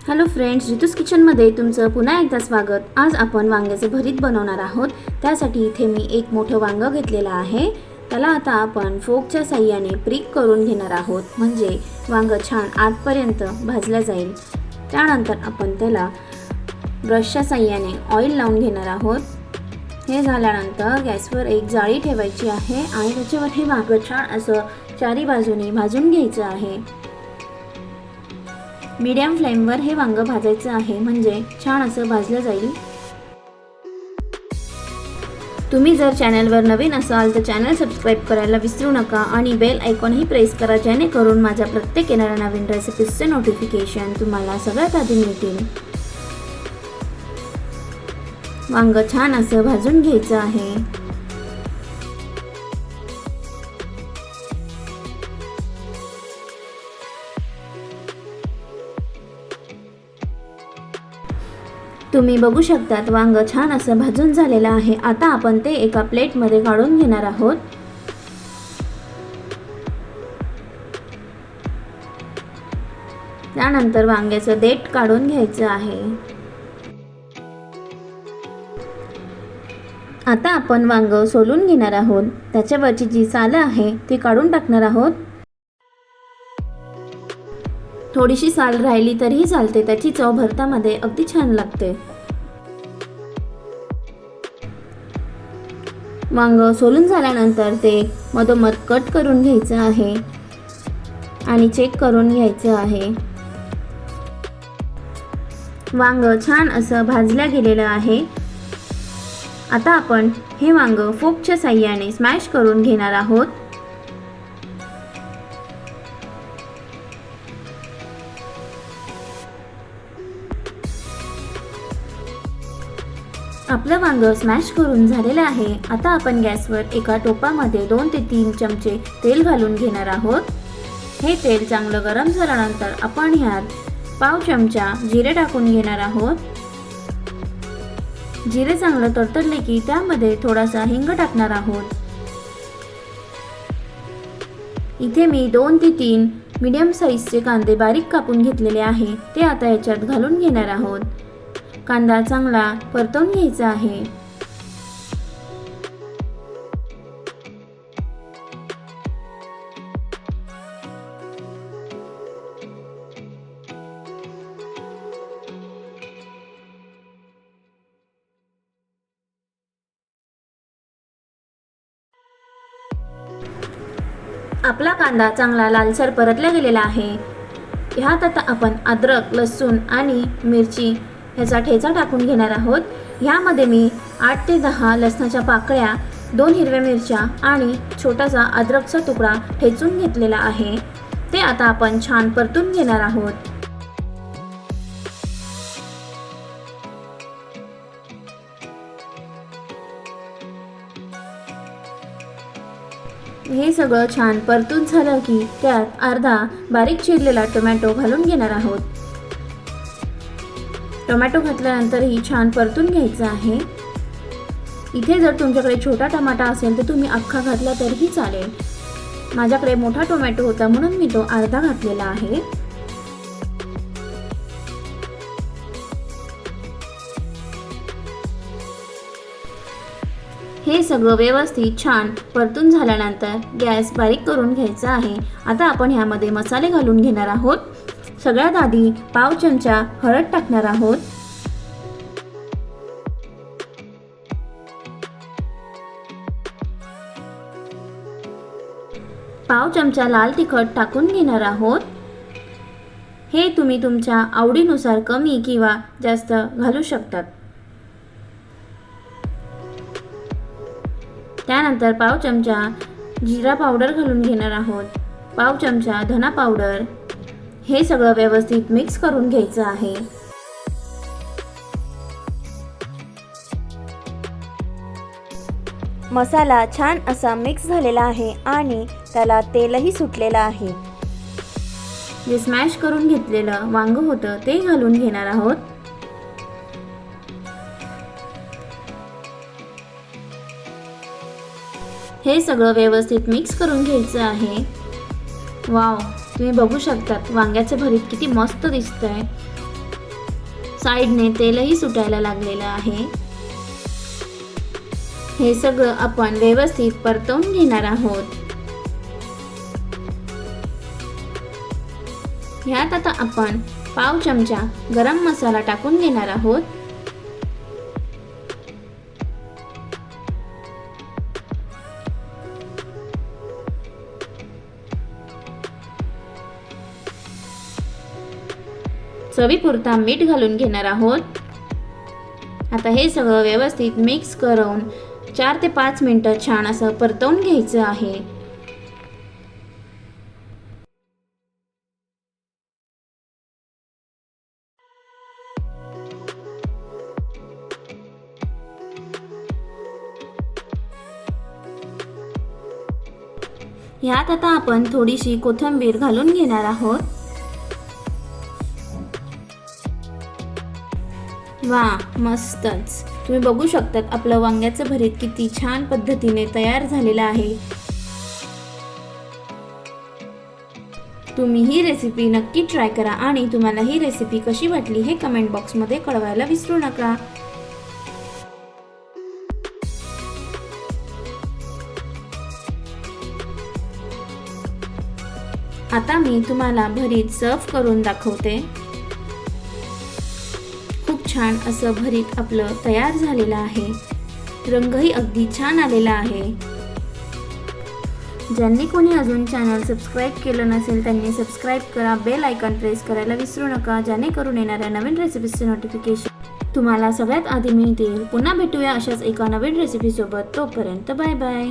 Hello friends, Rituj किचनमध्ये तुमचं पुन्हा एकदा स्वागत। आज आपण वांग्याचे भरीत बनवणार आहोत। त्यासाठी इथे मी एक मोठं वांगं घेतलेलं आहे। त्याला आता आपण फोकच्या साहाय्याने प्रीक करून घेणार आहोत, म्हणजे वांगं छान आतपर्यंत भाजलं जाईल। त्यानंतर आपण त्याला ब्रशच्या साहाय्याने ऑइल लावून घेणार आहोत। हे झाल्यानंतर गॅसवर एक जाळी ठेवायची आहे आणि त्याच्यावर हे वांगं छान असं चारी बाजूनी भाजून घ्यायचं आहे। मीडियम फ्लेमवर हे वांगं भाजायचं आहे, म्हणजे छान असं भाजलं जाईल। तुम्ही जर चॅनलवर नवीन असाल तर चॅनल सबस्क्राइब करायला विसरू नका आणि बेल आयकॉनही प्रेस करा, जेणेकरून माझ्या प्रत्येक येणाऱ्या नवीन रेसिपीजचे नोटिफिकेशन तुम्हाला सगळ्यात आधी मिळतील। वांगं छान असं भाजून घ्यायचं आहे। तुम्ही बघू शकतात वांगं छान असं भाजून झालेलं आहे। आता आपण ते एका प्लेटमध्ये काढून घेणार आहोत। त्यानंतर वांग्याचं देठ काढून घ्यायचं आहे। आता आपण वांगं सोलून घेणार आहोत। त्याच्यावरची जी सालं आहे ती काढून टाकणार आहोत। थोडीशी साल राहिली तरीही चालते, त्याची चव भरतामध्ये अगदी छान लागते। वांगं सोलून झाल्यानंतर ते मधोमध कट करून घ्यायचं आहे आणि चेक करून घ्यायचं आहे। वांगं छान असं भाजलं गेलेलं आहे। आता आपण हे वांगं फोकच्या साहाय्याने स्मॅश करून घेणार आहोत। आपलं वांगं स्मॅश करून झालेलं आहे। आता आपण गॅसवर एका टोपामध्ये 2 ते 3 चमचे तेल घालून घेणार आहोत। हे तेल चांगलं गरम झाल्यानंतर आपण ह्यात पाव चमचा जिरे टाकून घेणार आहोत। जिरे चांगलं तडतडले की त्यामध्ये थोडासा हिंग टाकणार आहोत। इथे मी 2 ते 3 मीडियम साईजचे कांदे बारीक कापून घेतलेले आहे, ते आता याच्यात घालून घेणार आहोत। कांदा चांगला परतवून घ्यायचा आहे। आपला कांदा चांगला लालसर परतला गेलेला आहे। ह्यात आता आपण अद्रक, लसूण आणि मिरची ह्याचा ठेचा टाकून घेणार आहोत। ह्यामध्ये मी 8 ते 10 लसणाच्या पाकळ्या, 2 हिरव्या मिरच्या आणि छोटासा अद्रकचा तुकडा ठेचून घेतलेला आहे। ते आता आपण छान परतून घेणार आहोत। हे सगळं छान परतून झालं की त्यात अर्धा बारीक चिरलेला टोमॅटो घालून घेणार आहोत। टोमॅटो घातल्यानंतरही छान परतून घ्यायचं आहे। इथे जर तुमच्याकडे छोटा टमाटा असेल तर तुम्ही अख्खा घातला तरीही चालेल। माझ्याकडे मोठा टोमॅटो होता म्हणून मी तो अर्धा घातलेला आहे। हे सगळं व्यवस्थित छान परतून झाल्यानंतर गॅस बारीक करून घ्यायचा आहे। आता आपण ह्यामध्ये मसाले घालून घेणार आहोत। सगळ्यात आधी पाव चमचा हळद टाकणार आहोत। पाव चमचा लाल तिखट टाकून घेणार आहोत। हे तुम्ही तुमच्या आवडीनुसार कमी किंवा जास्त घालू शकतात। त्यानंतर पाव चमचा जिरा पावडर घालून घेणार आहोत। पाव चमचा धना पावडर। हे सगळं व्यवस्थित मिक्स करून घ्यायचं आहे। मसाला छान असा मिक्स झालेला आहे आणि त्याला तेलही सुटलेलं आहे। जे स्मॅश करून घेतलेलं वांगं होतं ते घालून घेणार आहोत। हे सगळं व्यवस्थित मिक्स करून घ्यायचं आहे। वाव, तुम्ही बघू शकता वांग्याचे भरीत किती मस्त दिसतंय। साईडने तेलही सुटायला लागलेलं आहे। हे सगळं आपण व्यवस्थित परतवून घेणार आहोत। ह्यात आता आपण पाव चमचा गरम मसाला टाकून घेणार आहोत। चवीपुरता मीठ घालून घेणार आहोत। आता हे सगळं व्यवस्थित मिक्स करून 4 ते 5 मिनिटं छान असं परतवून घ्यायचं आहे। ह्यात आता आपण थोडीशी कोथिंबीर घालून घेणार आहोत। वा, मस्तच। तुम्ही बघू शकतात आपलं वांग्याचं भरीत किती छान पद्धतीने तयार झालेलं आहे। तुम्ही ही रेसिपी नक्की ट्राय करा आणि तुम्हाला ही रेसिपी कशी वाटली हे कमेंट बॉक्समध्ये कळवायला विसरू नका। आता मी तुम्हाला भरीत सर्व करून दाखवते। खूप छान असं भरीत आपलं तयार झालेलं आहे। रंगही अगदी छान आलेला आहे। ज्यांनी कोणी अजून चॅनल सबस्क्राईब केलं नसेल त्यांनी सबस्क्राईब करा, बेल आयकॉन प्रेस करायला विसरू नका, जेणेकरून येणाऱ्या नवीन रेसिपीजचे नोटिफिकेशन तुम्हाला सगळ्यात आधी मिळतील। पुन्हा भेटूया अशाच एका नवीन रेसिपीसोबत। तोपर्यंत बाय बाय।